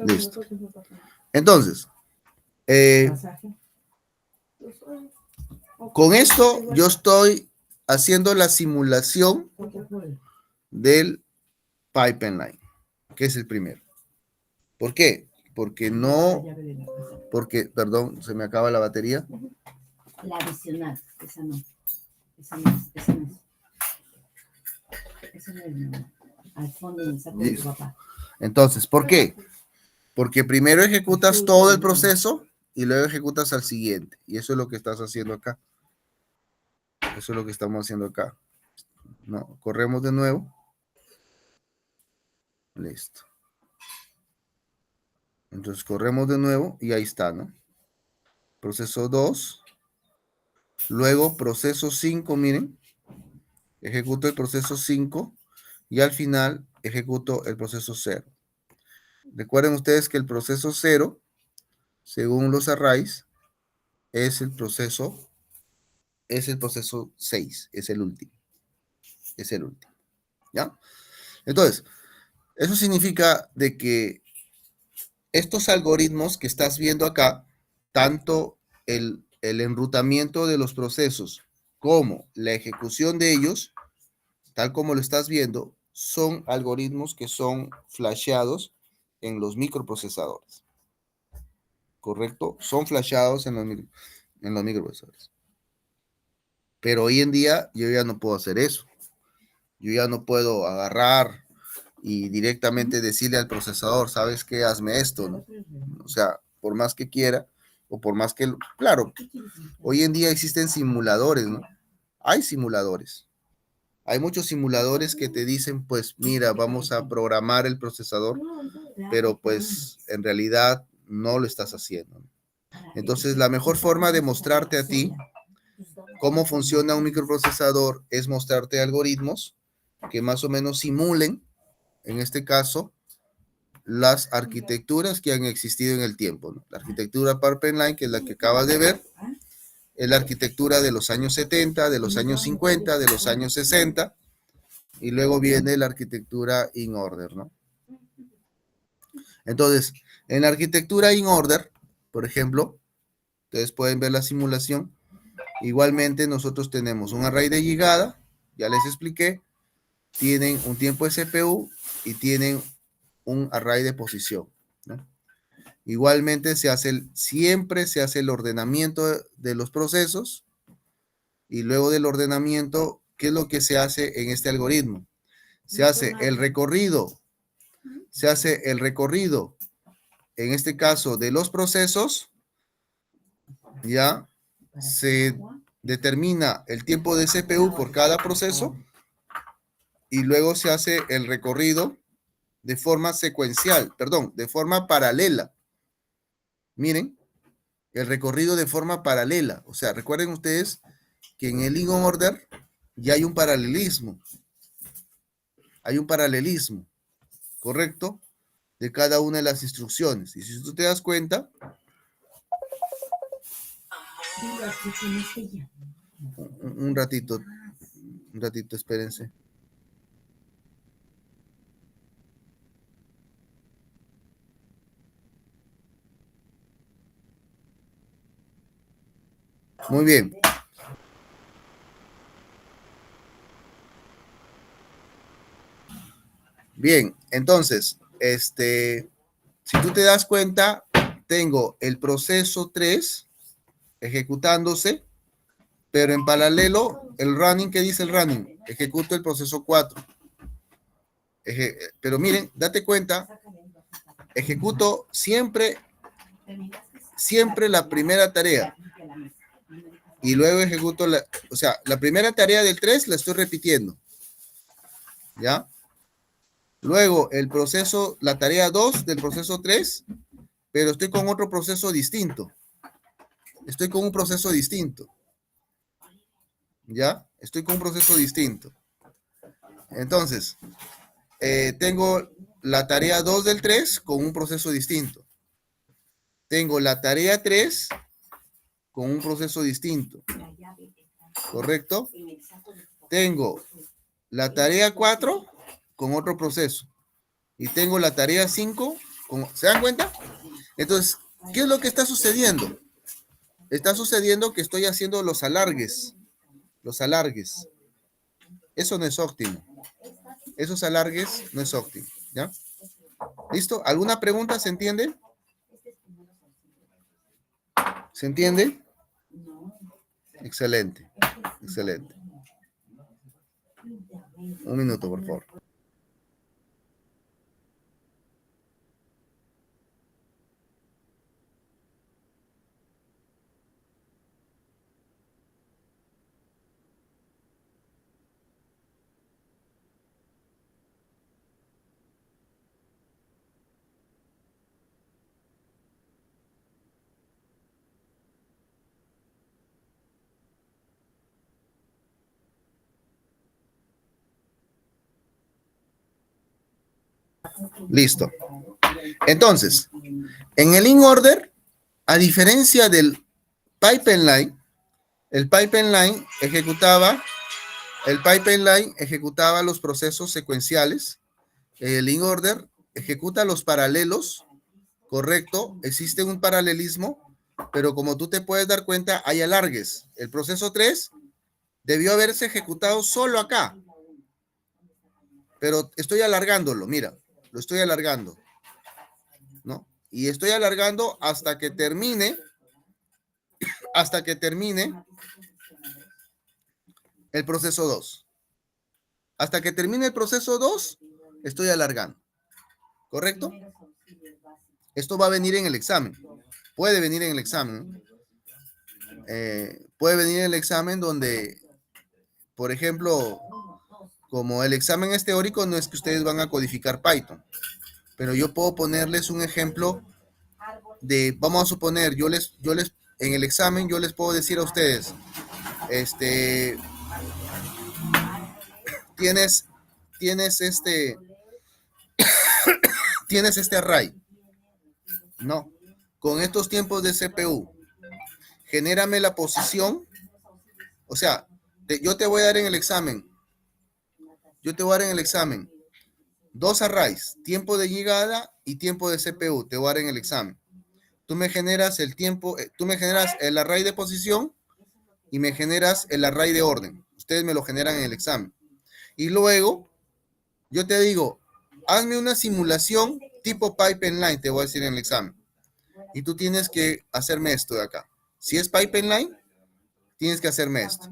listo. Entonces, con esto yo estoy haciendo la simulación del pipeline, que es el primero. ¿Por qué? Perdón, se me acaba la batería. La adicional, esa no. Esa no es. Esa no es. Al fondo del saco de tu papá. Entonces, ¿por qué? Porque primero ejecutas todo el proceso y luego ejecutas al siguiente. Y eso es lo que estás haciendo acá. Eso es lo que estamos haciendo acá. No, corremos de nuevo. Listo. Entonces corremos de nuevo y ahí está, ¿no? proceso 2, luego proceso 5, miren, ejecuto el proceso 5 y al final ejecuto el proceso 0. Recuerden ustedes que el proceso 0, según los arrays, es el proceso 6, es el último. Es el último. ¿Ya? Entonces, eso significa de que estos algoritmos que estás viendo acá, tanto el enrutamiento de los procesos como la ejecución de ellos, tal como lo estás viendo, son algoritmos que son flasheados en los microprocesadores. ¿Correcto? Son flasheados en los microprocesadores. Pero hoy en día yo ya no puedo hacer eso. Yo ya no puedo agarrar y directamente decirle al procesador, ¿sabes qué? Hazme esto, ¿no? O sea, por más que quiera, o por más que... Claro, hoy en día existen simuladores, ¿no? Hay simuladores. Hay muchos simuladores que te dicen, pues, mira, vamos a programar el procesador, pero pues en realidad no lo estás haciendo. Entonces, la mejor forma de mostrarte a ti cómo funciona un microprocesador es mostrarte algoritmos que más o menos simulen, en este caso, las arquitecturas que han existido en el tiempo, ¿no? La arquitectura Pipeline, que es la que acabas de ver, es la arquitectura de los años 70, de los años 50, de los años 60, y luego viene la arquitectura in order, ¿no? Entonces, en la arquitectura in order, por ejemplo, ustedes pueden ver la simulación. Igualmente, nosotros tenemos un array de llegada, ya les expliqué, tienen un tiempo de CPU y tienen un array de posición, ¿no? Igualmente, siempre se hace el ordenamiento de los procesos y luego del ordenamiento, ¿qué es lo que se hace en este algoritmo? Se hace el recorrido, en este caso, de los procesos, ya se determina el tiempo de CPU por cada proceso y luego se hace el recorrido de forma secuencial, perdón, de forma paralela. Miren, el recorrido de forma paralela. O sea, recuerden ustedes que en el in order ya hay un paralelismo. Hay un paralelismo, ¿correcto? De cada una de las instrucciones. Y si tú te das cuenta, un ratito, espérense. Muy bien. Bien, entonces, si tú te das cuenta, tengo el proceso 3 ejecutándose, pero en paralelo, el running, ¿qué dice el running? Ejecuto el proceso 4. Pero miren, date cuenta, ejecuto siempre la primera tarea. Y luego ejecuto la primera tarea del 3 la estoy repitiendo. ¿Ya? Luego la tarea 2 del proceso 3, pero estoy con otro proceso distinto. Estoy con un proceso distinto. ¿Ya? Estoy con un proceso distinto. Entonces, tengo la tarea 2 del 3 con un proceso distinto. Tengo la tarea 3 con un proceso distinto. ¿Correcto? Tengo la tarea 4 con otro proceso. Y tengo la tarea 5 con... ¿Se dan cuenta? Entonces, ¿qué es lo que está sucediendo? Está sucediendo que estoy haciendo los alargues. Los alargues. Eso no es óptimo. Esos alargues no es óptimo. ¿Ya? ¿Listo? ¿Alguna pregunta? ¿Se entiende? ¿Se entiende? Excelente. Excelente. Un minuto, por favor. Listo. Entonces, en el in order, a diferencia del pipeline, el pipeline ejecutaba los procesos secuenciales. El in order ejecuta los paralelos, correcto, existe un paralelismo, pero como tú te puedes dar cuenta, hay alargues. El proceso 3 debió haberse ejecutado solo acá, pero estoy alargándolo, mira, lo estoy alargando, ¿no? Y estoy alargando hasta que termine el proceso 2. Hasta que termine el proceso 2, estoy alargando, ¿correcto? Esto va a venir en el examen. Puede venir en el examen. Puede venir en el examen donde, por ejemplo, como el examen es teórico, no es que ustedes van a codificar Python, pero yo puedo ponerles un ejemplo de, vamos a suponer, yo les en el examen yo les puedo decir a ustedes, tienes este array, ¿no? Con estos tiempos de CPU, genérame la posición, o sea, yo te voy a dar en el examen, dos arrays, tiempo de llegada y tiempo de CPU, te voy a dar en el examen. Tú me generas el tiempo, tú me generas el array de posición y me generas el array de orden. Ustedes me lo generan en el examen. Y luego, yo te digo, hazme una simulación tipo pipeline, te voy a decir en el examen. Y tú tienes que hacerme esto de acá. Si es pipeline, tienes que hacerme esto.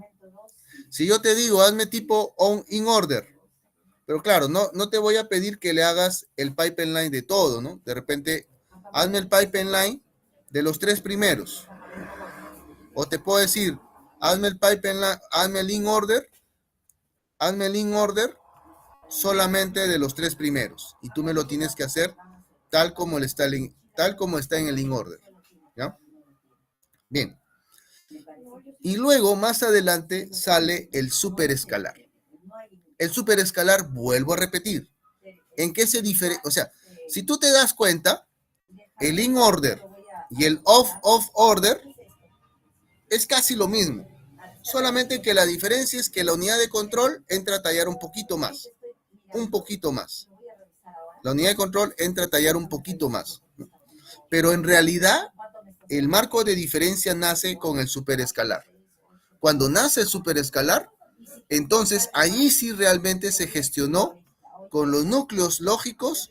Si yo te digo, hazme tipo in order, pero claro, no te voy a pedir que le hagas el pipeline de todo, ¿no? De repente, hazme el pipeline de los 3 primeros. O te puedo decir, hazme el pipeline, hazme el in order solamente de los 3 primeros. Y tú me lo tienes que hacer tal como está en el in order. ¿Ya? Bien. Y luego, más adelante, sale el superescalar. El superescalar, vuelvo a repetir. ¿En qué se diferencia? O sea, si tú te das cuenta, el in order y el off order es casi lo mismo. Solamente que la diferencia es que la unidad de control entra a tallar un poquito más. Un poquito más. La unidad de control entra a tallar un poquito más. Pero en realidad, el marco de diferencia nace con el superescalar. Cuando nace el superescalar, entonces allí sí realmente se gestionó con los núcleos lógicos.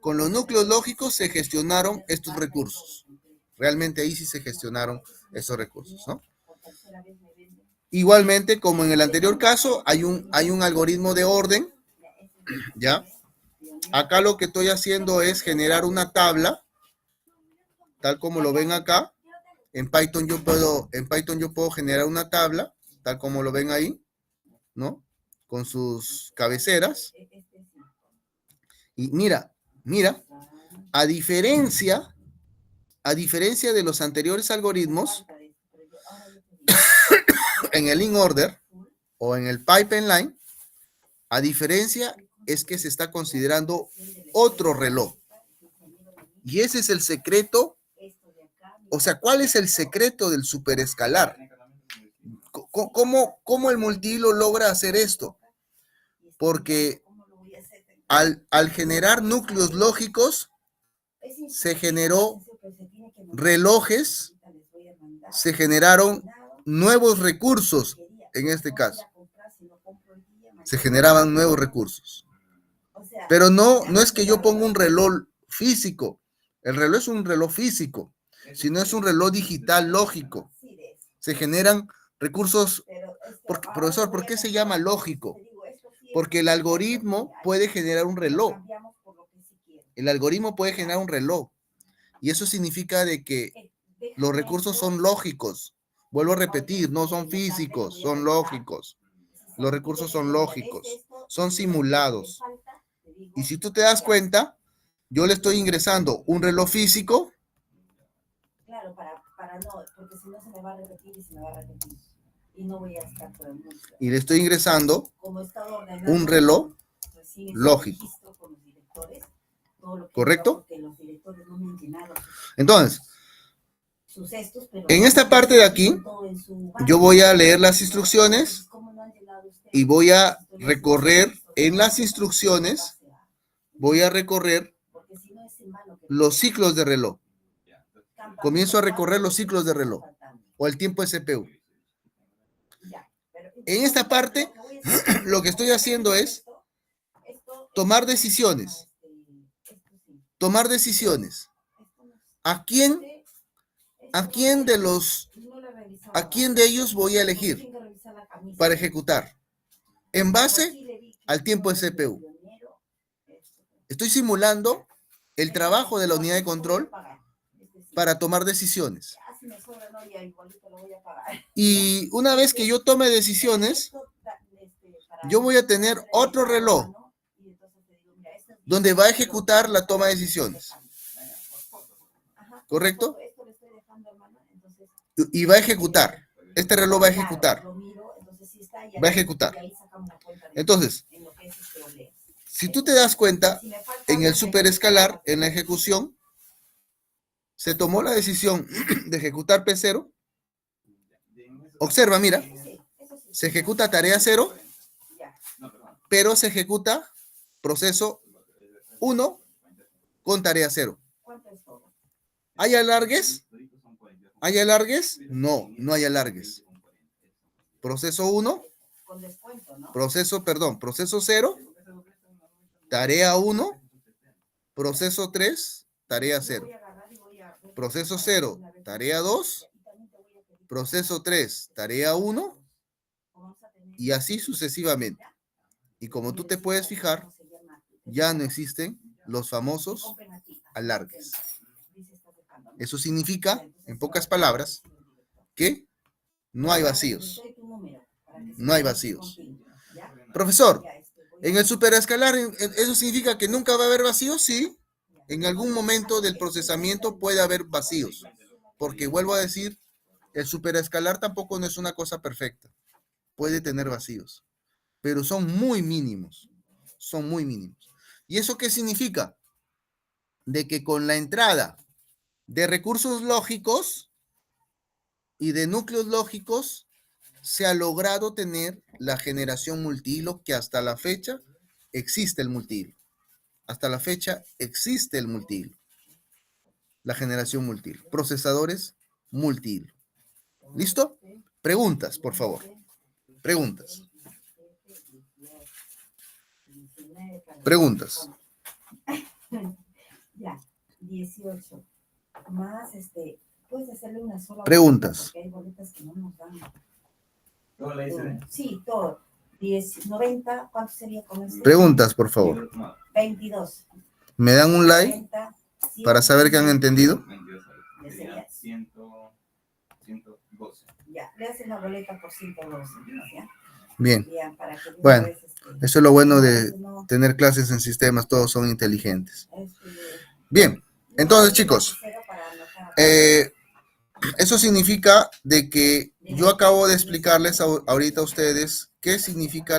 Con los núcleos lógicos se gestionaron estos recursos. Realmente ahí sí se gestionaron esos recursos, ¿no? Igualmente, como en el anterior caso, hay un algoritmo de orden, ¿ya? Acá lo que estoy haciendo es generar una tabla, tal como lo ven acá. En Python yo puedo generar una tabla, tal como lo ven ahí, ¿no? Con sus cabeceras. Y mira, a diferencia de los anteriores algoritmos, en el in order o en el pipeline, a diferencia es que se está considerando otro reloj. Y ese es el secreto. O sea, ¿cuál es el secreto del superescalar? ¿Cómo el multihilo logra hacer esto? Porque al generar núcleos lógicos, se generó relojes, se generaron nuevos recursos, en este caso. Se generaban nuevos recursos. Pero no es que yo ponga un reloj físico. El reloj es un reloj físico, sino es un reloj digital lógico. Se generan recursos. Profesor, ¿por qué se llama lógico? Porque el algoritmo puede generar un reloj. El algoritmo puede generar un reloj. Y eso significa de que los recursos son lógicos. Vuelvo a repetir, no son físicos, son lógicos. Los recursos son lógicos, son simulados. Y si tú te das cuenta, yo le estoy ingresando un reloj físico. Claro, para no, porque si no se me va a repetir y se me va a repetir. Y no voy a estar por el mundo. Y le estoy ingresando un reloj lógico. todo lo que ¿Correcto? porque los directores no me han llenado Entonces, sus cestos, pero en esta parte de aquí, todo en su yo banco. voy a leer las instrucciones ¿Cómo no han llenado ustedes? y voy a recorrer en las instrucciones, voy a recorrer Porque si no es en vano que los ciclos de reloj. Comienzo a recorrer los ciclos de reloj o el tiempo de CPU. En esta parte, lo que estoy haciendo es tomar decisiones. Tomar decisiones. ¿A quién de ellos voy a elegir para ejecutar? En base al tiempo de CPU. Estoy simulando el trabajo de la unidad de control para tomar decisiones. Y una vez que yo tome decisiones, yo voy a tener otro reloj donde va a ejecutar la toma de decisiones. ¿Correcto? Y va a ejecutar. Este reloj va a ejecutar. Va a ejecutar. Entonces, si tú te das cuenta, en el superescalar, en la ejecución, se tomó la decisión de ejecutar P0. Observa, mira, se ejecuta tarea 0, pero se ejecuta proceso 1 con tarea 0. ¿Hay alargues? ¿Hay alargues? No, no hay alargues. Proceso 1, proceso 0, tarea 1, proceso 3, tarea 0. Proceso 0, tarea 2, proceso 3, tarea 1, y así sucesivamente. Y como tú te puedes fijar, ya no existen los famosos alargues. Eso significa, en pocas palabras, que no hay vacíos. No hay vacíos. Profesor, ¿en el superescalar eso significa que nunca va a haber vacíos? Sí. En algún momento del procesamiento puede haber vacíos. Porque vuelvo a decir, el superescalar tampoco no es una cosa perfecta. Puede tener vacíos. Pero son muy mínimos. Son muy mínimos. ¿Y eso qué significa? De que con la entrada de recursos lógicos y de núcleos lógicos se ha logrado tener la generación multihilo, que hasta la fecha existe el multihilo. Hasta la fecha existe el multihilo. La generación multihilo. Procesadores multihilo. ¿Listo? Preguntas, por favor. Preguntas. Preguntas. Ya, 18. Más, puedes hacerle una sola. Preguntas. Porque hay boletas que no nos dan. ¿Todo la hice? Sí, todo. 90, ¿cuánto sería con eso? Preguntas, por favor. 22. ¿Me dan un like 90, para saber que han entendido? 112. Ya, le hacen la boleta por 112. ¿Ya? Bien. Ya, para que Bueno, eso es lo bueno de no, tener clases en sistemas, todos son inteligentes. Bien, entonces chicos, eso significa de que yo acabo de explicarles ahorita a ustedes qué significa